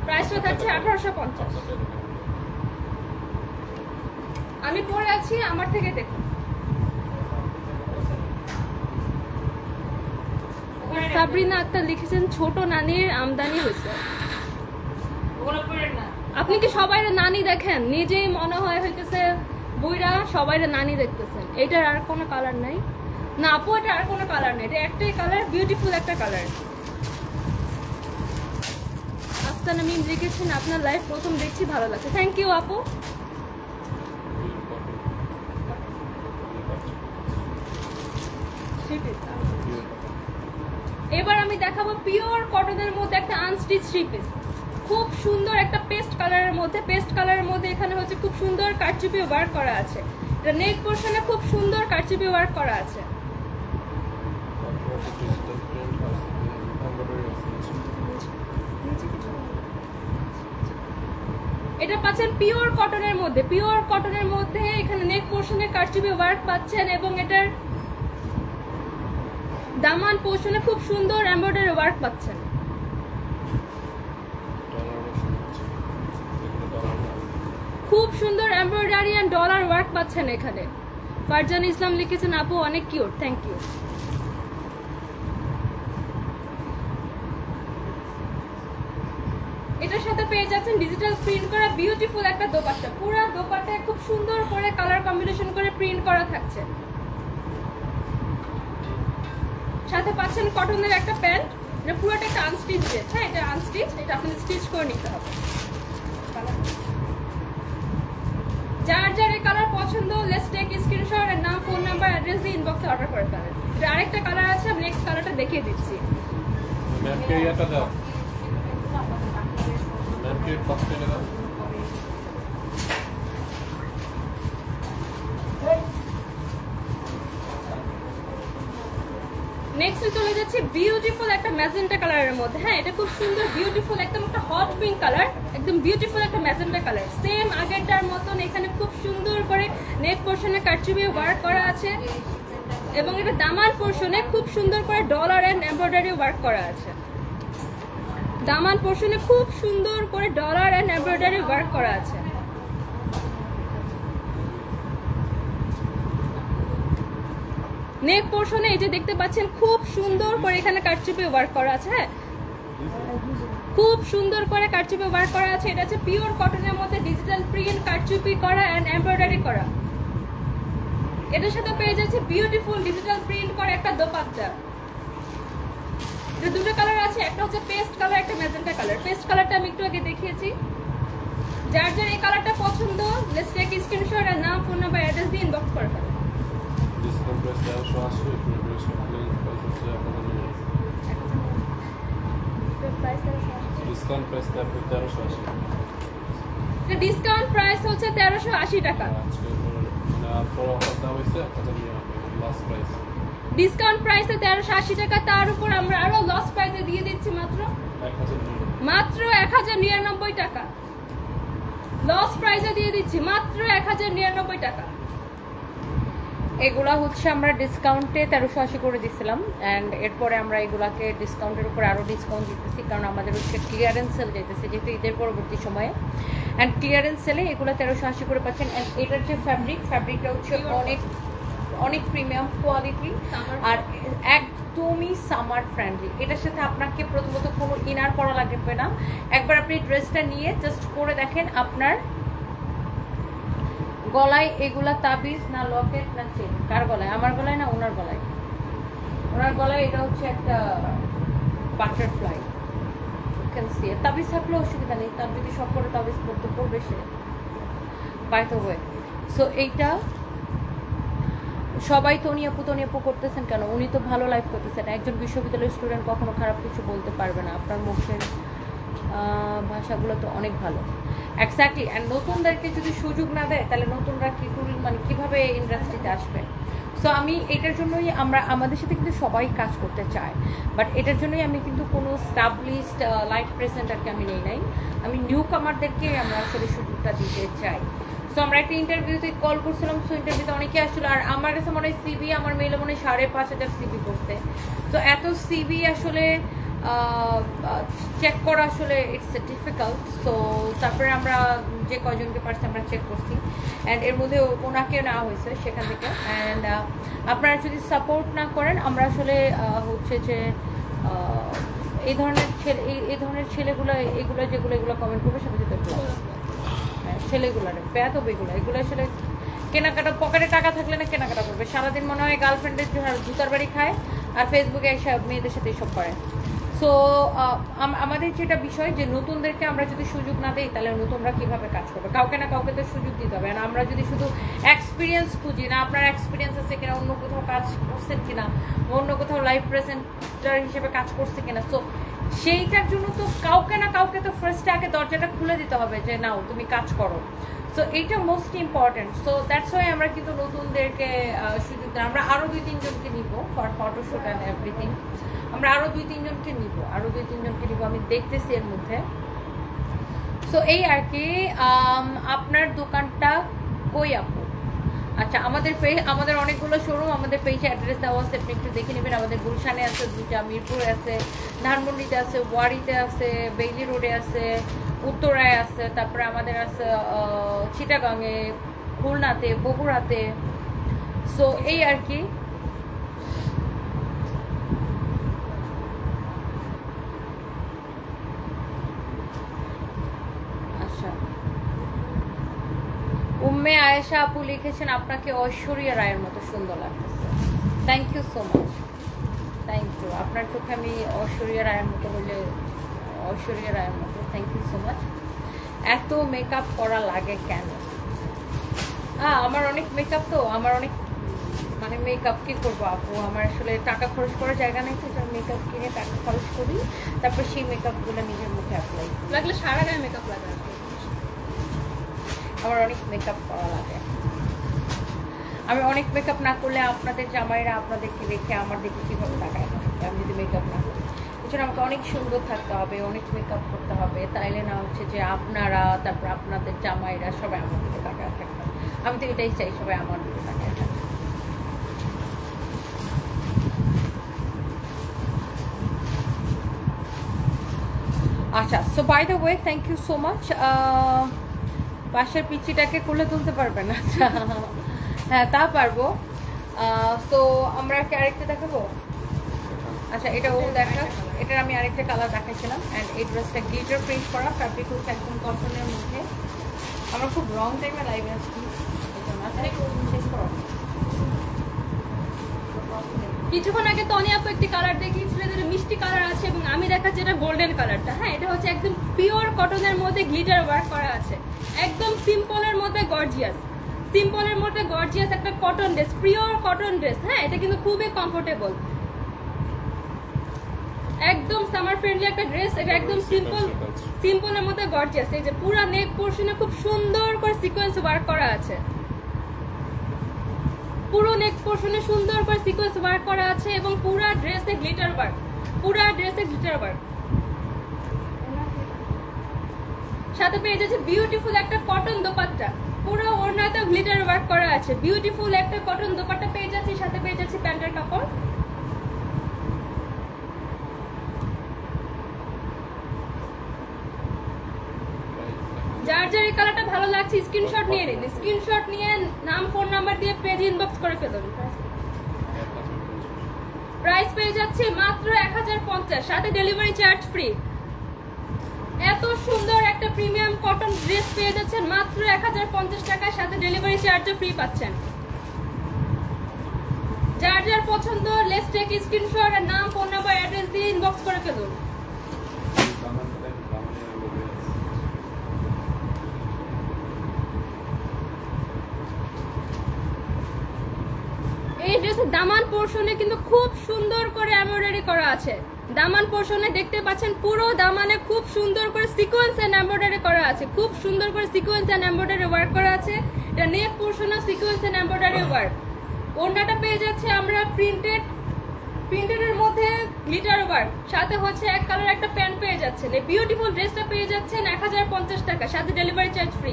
প্রাইসটা থাকছে 1850। আমি পরে আছি, আমার থেকে দেখুন। সাবরিনা আক্তার লিখেছেন ছোট নানির আমদানি হয়েছে। আপনি কি সবাইরে নানি দেখেন? নিজেই মনে হয় হইতেছে বুইরা সবাইরে নানি দেখতেছেন। এটার আর কোনো কালার নাই না আপু, এটা আর কোনো কালার নেই, এটা একটাই কালার, বিউটিফুল একটা কালার। আস্তানা মিম লিখেছেন আপনার লাইফ প্রথম দেখছি, ভালো লাগছে। থ্যাংক ইউ আপু। এবার আমি দেখাবো পিওর কটনের মধ্যে একটা আনস্টিচ থ্রি পিস, খুব সুন্দর একটা পেস্ট কালারের মধ্যে। পেস্ট কালারের মধ্যে এখানে হচ্ছে খুব সুন্দর কারচুপি ওয়ার্ক করা আছে। এটা নেক পোরশনে খুব সুন্দর কারচুপি ওয়ার্ক করা আছে। এটা পাচ্ছেন পিওর কটনের মধ্যে, পিওর কটনের মধ্যে এখানে নেক পোরশনে কারচুপি ওয়ার্ক পাচ্ছেন এবং এটার দামান পোরশনে খুব সুন্দর এমব্রয়ডারি ওয়ার্ক পাচ্ছেন। খুব সুন্দর এমব্রয়ডারি এন্ড ডলার ওয়ার্ক পাচ্ছেন এখানে। ফারজান ইসলাম লিখেছেন আপু অনেক কিউট, থ্যাংক ইউ। এটার সাথে পেয়ে যাচ্ছেন ডিজিটাল প্রিন্ট করা বিউটিফুল একটা দোপাট্টা। পুরো দোপাট্টায় খুব সুন্দর করে কালার কম্বিনেশন করে প্রিন্ট করা থাকছে। সাথে পাচ্ছেন কটনের একটা প্যান্ট, এটা পুরোটা একটা আনস্টিচ ড্রেস। হ্যাঁ, এটা আনস্টিচ, এটা আপনি স্টিচ করে নিতে হবে। যার যার এই কালার পছন্দ, লেটস টেক স্ক্রিনশট এর নাম, ফোন নাম্বার, অ্যাড্রেস দিয়ে ইনবক্সে অর্ডার করে ফেলেন। এটা আরেকটা কালার আছে, আমি নেক্সট কালারটা দেখিয়ে দিচ্ছি। ম্যামকে এটা দাও, ম্যামকে কস্টে দাও। নেক্সট চলে যাচ্ছে বিউটিফুল একটা ম্যাজেন্টা কালারের মধ্যে। হ্যাঁ, এটা খুব সুন্দর বিউটিফুল একদম একটা হট পিঙ্ক কালার, একদম বিউটিফুল একটা ম্যাজেন্টা কালার। সেম আগেরটার মতন এখানে খুব সুন্দর করে নেক পোরশনে কারচুপি ওয়ার্ক করা আছে এবং এটা দামান পোরশনে খুব সুন্দর করে ডলার এন্ড এমব্রয়ডারি ওয়ার্ক করা আছে। দামান পোরশনে খুব সুন্দর করে ডলার এন্ড এমব্রয়ডারি ওয়ার্ক করা আছে। নেক পোরশনে এই যে দেখতে পাচ্ছেন খুব সুন্দর করে এখানে কারচুপি ওয়ার্ক করা আছে। হ্যাঁ, খুব সুন্দর করে কারচুপি ওয়ার্ক করা আছে। এটা হচ্ছে পিওর কটনের মধ্যে ডিজিটাল প্রিন্ট কারচুপি করা এন্ড এমব্রয়ডারি করা। এটার সাথে পেয়ে যাচ্ছে বিউটিফুল ডিজিটাল প্রিন্ট করা একটা দোপাট্টা। এটা দুটো কালার আছে, একটা হচ্ছে পেস্ট কালার, একটা ম্যাজেন্টা কালার। পেস্ট কালারটা আমি একটু আগে দেখিয়েছি। যার যার এই কালারটা পছন্দ, লেটস টেক স্ক্রিনশট আর নাম, ফোন নাম্বার, অ্যাড্রেস দিয়ে ইনবক্স করে ফেলেন। ডিসকাউন্ট প্রাইস 1380, প্রিভিয়াস প্রাইস হচ্ছে আপনাদের ডিসকাউন্ট প্রাইস 1380। এটা ডিসকাউন্ট প্রাইস হচ্ছে 1380 টাকা। আজকে মানে পর অফার দেওয়া হয়েছে, আপনাদের নিয়ে লাস্ট প্রাইস ডিসকাউন্ট প্রাইসে 1380 টাকা, তার উপর আমরা আরো লস প্রাইসে দিয়ে দিচ্ছি মাত্র 1099 টাকা। লস প্রাইসে দিয়ে দিচ্ছি মাত্র 1099 টাকা। এগুলা হচ্ছে আমরা ডিসকাউন্টে 1380 করে দিছিলাম, অ্যান্ড এরপরে আমরা এগুলাকে ডিসকাউন্টের উপর আরও ডিসকাউন্ট দিতেছি, কারণ আমাদের হচ্ছে ক্লিয়ারেন্স সেল যেতেছে যেহেতু ঈদের পরবর্তী সময়ে। অ্যান্ড ক্লিয়ারেন্স সেলে এগুলো 1380 করে পাচ্ছেন। অ্যান্ড এটার যে ফ্যাব্রিকটা হচ্ছে অনেক প্রিমিয়াম কোয়ালিটি আর একদমই সামার ফ্রেন্ডলি। এটার সাথে আপনাকে প্রথমত কোনো ইনার করা লাগবে না। একবার আপনি ড্রেসটা নিয়ে জাস্ট পরে দেখেন আপনার গলায় এগুলা তাবিজ না লকেট না চেন, কার গলায়? আমার গলায় না ওনার গলায়? ওনার গলায় এটা হচ্ছে একটা বাটারফ্লাই। তাবিজ থাকলে অসুবিধা নেই, তার যদি সব করে তাবিজ পড়তে পড়বে সে। বাই দ্য ওয়ে সো এইটা সবাই তনি আপু করতেছেন কেন? উনি তো ভালো লাইফ করতেছেন। একজন বিশ্ববিদ্যালয়ের স্টুডেন্ট কখনো খারাপ কিছু বলতে পারবে না। আপনার মুখের ভাষাগুলো তো অনেক ভালো। এক্স্যাক্টলি। অ্যান্ড নতুনদেরকে যদি সুযোগ না দেয় তাহলে নতুনরা মানে কীভাবে ইন্ডাস্ট্রিতে আসবে? সো আমি এটার জন্যই আমাদের সাথে কিন্তু সবাই কাজ করতে চায়, বাট এটার জন্যই আমি কিন্তু কোনো স্টাবলিশড লাইফ প্রেজেন্টারকে আমি নেই নাই। আমি নিউ কামারদেরকে আমরা আসলে সুযোগটা দিতে চাই। সো আমরা একটা ইন্টারভিউতে কল করছিলাম, সো ইন্টারভিউতে অনেকে আসছিল, আর আমার কাছে মনে হয় সিভি আমার মেলে মনে হয় 5,500 সিভি করতে। তো এত সিভি আসলে চেক করা আসলে ইটস ডিফিকাল্ট। সো তারপরে আমরা যে কয়জনকে পারছি আমরা চেক করছি, অ্যান্ড এর মধ্যে ওনাকে নেওয়া হয়েছে সেখান থেকে। অ্যান্ড আপনারা যদি সাপোর্ট না করেন আমরা আসলে হচ্ছে যে এই ধরনের ছেলেগুলো এগুলো কমেন্ট করবে সাথে সাথে ছেলেগুলার বেয়াদব এগুলো আসলে কেনাকাটা, পকেটে টাকা থাকলে না কেনাকাটা করবে, সারাদিন মনে হয় গার্লফ্রেন্ডের জুতার বাড়ি খায় আর ফেসবুকে এসব মেয়েদের সাথে এসব করে। সো আমাদের যেটা বিষয় যে নতুনদেরকে আমরা যদি সুযোগ না দিই তাহলে নতুনরা কীভাবে কাজ করবে? কাউকে না কাউকে তো সুযোগ দিতে হবে। আর আমরা যদি শুধু এক্সপিরিয়েন্স খুঁজি না, আপনার এক্সপিরিয়েন্স আছে কিনা, অন্য কোথাও কাজ করছেন কিনা, অন্য কোথাও লাইফ প্রেজেন্টার হিসেবে কাজ করছে কিনা, সো সেইটার জন্য তো কাউকে না কাউকে তো ফার্স্টে আগে দরজাটা খুলে দিতে হবে যে নাও তুমি কাজ করো। সো এইটা most important. So that's why আমরা কিন্তু নতুনদেরকে সুযোগ দিই। আমরা আরও 2-3 জনকে নিব ফর ফটোশ্যুট অ্যান্ড এভরিথিং। আমরা আরও 2-3 জনকে নিব, আমি দেখতেছি এর মধ্যে। সো এই আর কি। আপনার দোকানটা কই আপু? আচ্ছা, আমাদের অনেকগুলো শোরুম, আমাদের পেজে অ্যাড্রেস দেওয়া আছে, আপনি একটু দেখে নেবেন। আমাদের গুলশানে আছে 2টা, মিরপুরে আছে, ধানমন্ডিতে আছে, ওয়ারিতে আছে, বেইলি রোডে আছে, উত্তরায় আছে, তারপরে আমাদের আছে চিটাগাংয়ে, খুলনাতে, বগুড়াতে। সো এই আর কি। আচ্ছা, উম্মে আয়েশা আপু লিখেছেন আপনাকে ঐশ্বরিয়া রায়ের মতো সুন্দর লাগতেছে। Thank you so much, thank you. আপনার চোখে আমি ঐশ্বরিয়া রায়ের মতো হলে ঐশ্বরিয়া রায়ের মতো। Thank you so much. এত মেকআপ করা লাগে কেন? আমার অনেক মেকআপ, তো আমার অনেক মানে মেকআপ কি করবো আপু, আমার আসলে টাকা খরচ করার জায়গা নেই, তো মেকআপ কিনে টাকা খরচ করি, তারপর সেই মেকআপগুলো নিজের মুখে অ্যাপ্লাই লাগলে সারা গায়ে মেকআপ লাগে। আমার অনেক মেকআপ করা লাগে। আমি অনেক মেকআপ না করলে আপনাদের জামাইরা আপনাদেরকে দেখে আমার দেখে কীভাবে তাকায় না, আমি যদি মেকআপ না করি। এছাড়া আমাকে অনেক সুন্দর থাকতে হবে, অনেক মেকআপ করতে হবে, তাইলে না হচ্ছে যে আপনারা, তারপর আপনাদের জামাইরা সবাই আমার দিকে তাকায় থাকবে। আমি তো এটাই চাই, সবাই আমার দিকে তাকায় থাকবে। আচ্ছা, so by the way thank you so much. পাশের পিচিটাকে খুলে তুলতে পারবেন? আচ্ছা, হ্যাঁ তা পারবো। সো আমরা কি আরেকটা দেখাবো? আচ্ছা, এটা ও দেখা, এটার আমি আরেকটা কালার দেখাচ্ছিলাম। অ্যান্ড এই ড্রেসটা গ্লিটার প্রিন্ট করা, ফ্যাব্রিক হচ্ছে একদম কটনের মধ্যে। আমরা খুব রং টাইমে লাইভে আসছি, শেষ করো। কিছুক্ষণ আগে তনি আপু একটি কালার দেখিয়েছিল, যেটা মিষ্টি কালার আছে, এবং আমি দেখাচ্ছি এটা গোল্ডেন কালারটা। হ্যাঁ, এটা হচ্ছে একদম পিওর কটনের মধ্যে গ্লিটার ওয়ার্ক করা আছে, একদম সিম্পলের মধ্যে গর্জিয়াস, সিম্পলের মধ্যে গর্জিয়াস একটা cotton dress, pure cotton dress. হ্যাঁ, এটা কিন্তু খুবই কমফোর্টেবল, একদম সামার ফ্রেন্ডলি একটা ড্রেস। এটা একদম সিম্পলের মধ্যে গর্জিয়াস। এই যে পুরো নেক পোরশনে খুব সুন্দর করে সিকোয়েন্স ওয়ার্ক করা আছে, পুরো নেক পোরশনে সুন্দর করে সিকোয়েন্স ওয়ার্ক করা আছে, এবং পুরো ড্রেসে গ্লিটার ওয়ার্ক, পুরো ড্রেসে গ্লিটার ওয়ার্ক। সাথে পেয়ে যাচ্ছে বিউটিফুল একটা কটন দোপাট্টা, পুরো ওড়নাতে গ্লিটার ওয়ার্ক করা আছে, বিউটিফুল একটা কটন দোপাট্টা পেয়ে যাচ্ছি। সাথে পেয়ে যাচ্ছি প্যান্টের কাপড়। যার যার এই কালারটা ভালো লাগছে স্ক্রিনশট নিয়ে নিন, স্ক্রিনশট নিয়ে নাম ফোন নাম্বার দিয়ে পেজ ইনবক্স করে ফেলুন। প্রাইস পেয়ে যাচ্ছে মাত্র 1050, সাথে ডেলিভারি চার্জ ফ্রি। এত সুন্দর একটা প্রিমিয়াম কটন ড্রেস পেয়ে যাচ্ছেন মাত্র 1050 টাকায়, সাথে ডেলিভারি চার্জও ফ্রি পাচ্ছেন। যার যার পছন্দ লেটস টেক স্ক্রিনশট আর নাম ফোন নাম্বার অ্যাড্রেস দিয়ে ইনবক্স করে ফেলুন। দামান পোর্শনে কিন্তু খুব সুন্দর করে এমব্রয়ডারি করা আছে। দামান পোর্শনে দেখতে পাচ্ছেন পুরো দামানে খুব সুন্দর করে সিকোয়েন্স এন্ড এমব্রয়ডারি করা আছে, খুব সুন্দর করে সিকোয়েন্স এন্ড এমব্রয়ডারি ওয়ার্ক করা আছে। এটা নেক পোর্শনে সিকোয়েন্স এন্ড এমব্রয়ডারি ওয়ার্ক। ওড়নাটা পেয়ে যাচ্ছে আমরা প্রিন্টেডের মধ্যে গ্লিটার ওয়ার্ক, সাথে হচ্ছে এক কালার একটা প্যান্ট পেয়ে যাচ্ছেন। এই বিউটিফুল ড্রেসটা পেয়ে যাচ্ছেন 1050 টাকা, সাথে ডেলিভারি চার্জ ফ্রি।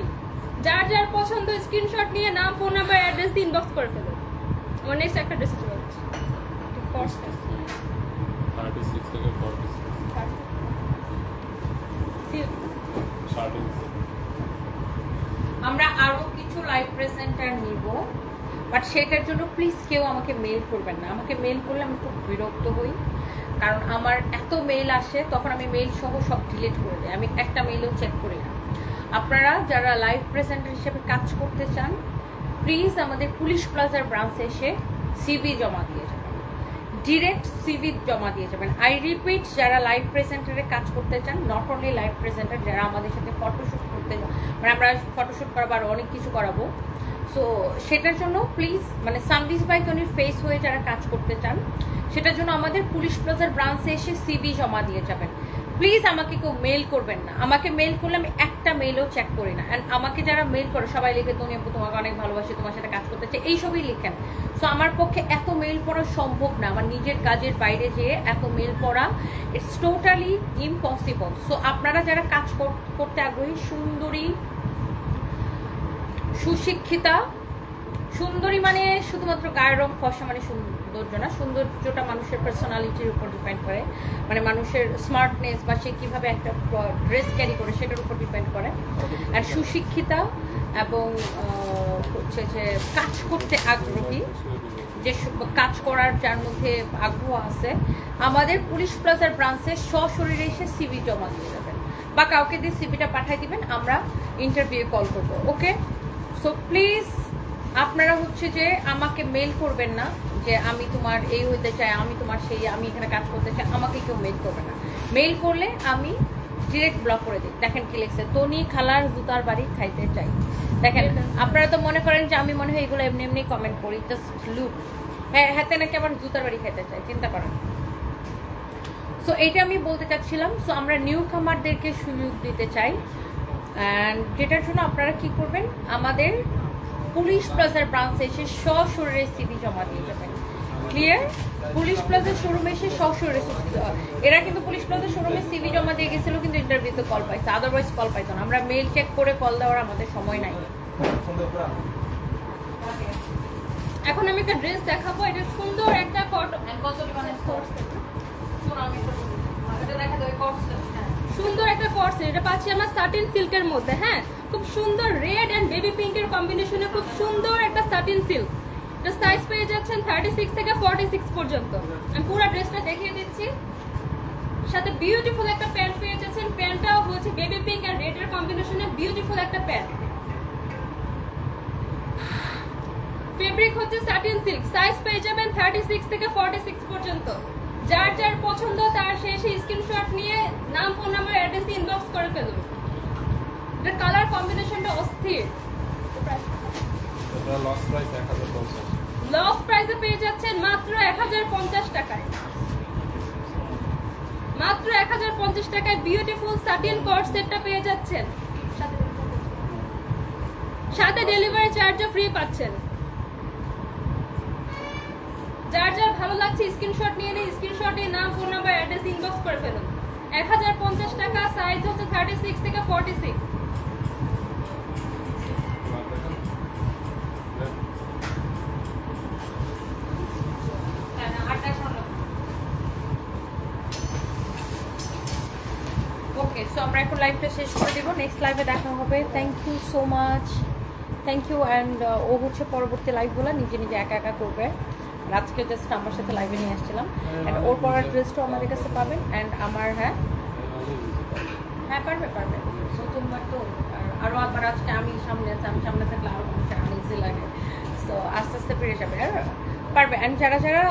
যার যার পছন্দ স্ক্রিনশট নিয়ে নাম, ফোন নাম্বার, অ্যাড্রেস দিয়ে ইনবক্স করে ফেলুন। আমার নেক্সট একটা ড্রেস চলে যাচ্ছে 36 থেকে 46 আমরা আরো কিছু লাইভ প্রেজেন্টার নিব, বাট সেটার জন্য প্লিজ কেউ আমাকে মেল করবেন না। আমাকে মেল করলে আমি খুব বিরক্ত হই, কারণ আমার এত মেল আসে, তখন আমি মেল সহ সব ডিলিট করে দিই, আমি একটা মেলও চেক করি না। আপনারা যারা লাইভ প্রেজেন্টার হিসেবে কাজ করতে চান, প্লিজ আমাদের পুলিশ প্লাজার ব্রাঞ্চে এসে সিভি জমা দিয়ে যাবেন, ডিরেক্ট সিভি জমা দিয়ে যাবেন। আই রিপিট, যারা লাইভ প্রেজেন্টারে কাজ করতে চান, নট অনলি লাইভ প্রেজেন্টার, যারা আমাদের সাথে ফটোশ্যুট করতে, মানে আমরা ফটোশ্যুট করাবো আর অনেক কিছু করাবো, সো সেটার জন্য প্লিজ মানে সানভিস বাই তনির ফেস হয়ে যারা কাজ করতে চান, সেটার জন্য আমাদের পুলিশ প্লাজার ব্রাঞ্চে এসে সিভি জমা দিয়ে যাবেন। প্লিজ আমাকে কেউ মেল করবেন না। আমাকে মেল করলে আমি একটা মেলও চেক করি না। অ্যান্ড আমাকে যারা মেল করে সবাই লিখে তুমি আপু তোমাকে অনেক ভালোবাসি, তোমার সাথে কাজ করতে চাই, এইসবই লিখেন। সো আমার পক্ষে এত মেল পড়া সম্ভব না, আমার নিজের কাজের বাইরে যেয়ে এত মেল পড়া ইটস টোটালি ইম্পসিবল। সো আপনারা যারা কাজ করতে আগ্রহী, সুন্দরী, সুশিক্ষিতা, সুন্দরী মানে শুধুমাত্র গায়ের রং ফর্সা মানে সৌন্দর্য না, সৌন্দর্যটা মানুষের পার্সোনালিটির উপর ডিপেন্ড করে, মানে মানুষের স্মার্টনেস বা সে কীভাবে একটা ড্রেস ক্যারি করে সেটার উপর ডিপেন্ড করে। আর সুশিক্ষিতা এবং হচ্ছে যে কাজ করতে আগ্রহী, যে কাজ করার যার মধ্যে আগ্রহ আছে, আমাদের পুলিশ প্লাজার ব্রাঞ্চে সশরীরে এসে সিভি জমা দিয়ে যাবেন বা কাউকে দিয়ে সিভিটা পাঠিয়ে দিবেন, আমরা ইন্টারভিউ কল করবো। ওকে, সো প্লিজ আপনারা হচ্ছে যে আমাকে মেল করবেন না যে আমি তোমার এই হইতে চাই, আমি তোমার সেই, আমি এখানে কাজ করতে চাই, আমাকে কেউ মেল করবে না। মেল করলে আমি ডিরেক্ট ব্লক করে দিই। দেখেন কি লিখছে, তনি খালার জুতার বাড়ি খাইতে চাই। দেখেন আপনারা তো মনে করেন যে আমি মনে হয় এগুলো এমনি এমনি কমেন্ট করি, জাস্ট লুক, হ্যাঁ হাতে নাকি আবার জুতার বাড়ি খাইতে চাই, চিন্তা করেন। সো এইটা আমি বলতে চাচ্ছিলাম। সো আমরা নিউ কামারদেরকে সুযোগ দিতে চাই, অ্যান্ড যেটার জন্য আপনারা কি করবেন, আমাদের পুলিশ প্লাজার ব্রাঞ্চে এসে সশরীরে সিভি জমা দিয়ে যাবেন। ক্লিয়ার? পুলিশ প্লাজার শোরুমে এসে সশরীরে, এরা কিন্তু পুলিশ প্লাজার শোরুমে সিভি জমা দিয়ে গেছিল, কিন্তু ইন্টারভিউতে কল পাইছে, আদারওয়াইজ কল পাইতো না। আমরা মেল চেক করে কল দেওয়ার আমাদের সময় নাই। এখন আমি একটা ড্রেস দেখাবো, এটা সুন্দর একটা সুন্দর একটা কট সেট, এটা পাচ্ছি আমরা সাটিন সিল্কের মধ্যে। হ্যাঁ, খুব সুন্দর রেড এন্ড বেবি পিঙ্কের কম্বিনেশনে খুব সুন্দর একটা সাটিন সিল্ক। এটা সাইজ পেয়ে যাচ্ছেন 36 থেকে 46 পর্যন্ত। আমি পুরো ড্রেসটা দেখিয়ে দিচ্ছি। সাথে বিউটিফুল একটা প্যান্ট পেয়ে যাচ্ছেন, প্যান্টটাও হচ্ছে বেবি পিঙ্ক এন্ড রেড এর কম্বিনেশনে বিউটিফুল একটা প্যান্ট। ফেব্রিক হচ্ছে সাটিন সিল্ক, সাইজ পেয়ে যাবেন 36 থেকে 46 পর্যন্ত। যার যার পছন্দ তার সেই স্ক্রিনশট নিয়ে নাম, ফোন নাম্বার, অ্যাড্রেস ইনবক্স করে ফেলুন। এটা কালার কম্বিনেশনটা অস্থির। এটা লস প্রাইস 1050। লস প্রাইসে পেয়ে যাচ্ছেন মাত্র 1050 টাকায়। মাত্র 1050 টাকায় বিউটিফুল সাটিন কট সেটটা পেয়ে যাচ্ছেন, সাথে ডেলিভারি চার্জও ফ্রি পাচ্ছেন। যার যার ভালো লাগছে স্ক্রিনশট নিয়ে নিন, স্ক্রিনশট নিয়ে নাম, ফোন নাম্বার, অ্যাড্রেস ইনবক্স করে ফেলুন। 1050 টাকা, সাইজ হচ্ছে 36 থেকে 46। ওকে, সো আমরা এখন লাইভটা শেষ করে দেবো, নেক্সট লাইভে দেখা হবে। Thank you so much, thank you. And ও হচ্ছে পরবর্তী লাইভগুলো নিজে নিজে একা একা করবে। আজকে জাস্ট আমার সাথে লাইভে নিয়ে আসছিলাম। অ্যান্ড ওর পরার ড্রেসটাও আমাদের কাছে পাবেন। অ্যান্ড আমার হ্যাঁ পারবে প্রথমবার তো, আরও আবার আজকে আমি সামনে আছি, আমি সামনে থাকলে আরও মানুষের আনইজি লাগে। সো আস্তে আস্তে পেরে যাবে। আর পারবে। অ্যান্ড যারা যারা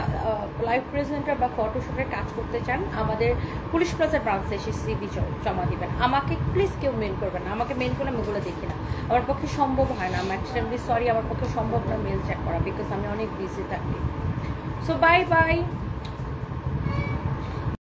লাইভ প্রেজেন্টার বা ফটোশুটের কাজ করতে চান আমাদের পুলিশ প্লাজার ব্রাঞ্চে এসে সিভি জমা দিবেন। আমাকে প্লিজ কেউ মেল করবেন না, আমাকে মেল করলে আমি ওগুলো দেখি না, আমার পক্ষে সম্ভব হয় না। আমি এক্সট্রিমলি সরি, আমার পক্ষে সম্ভব না মেল চেক করা, বিকজ আমি অনেক বিজি থাকি। So bye bye.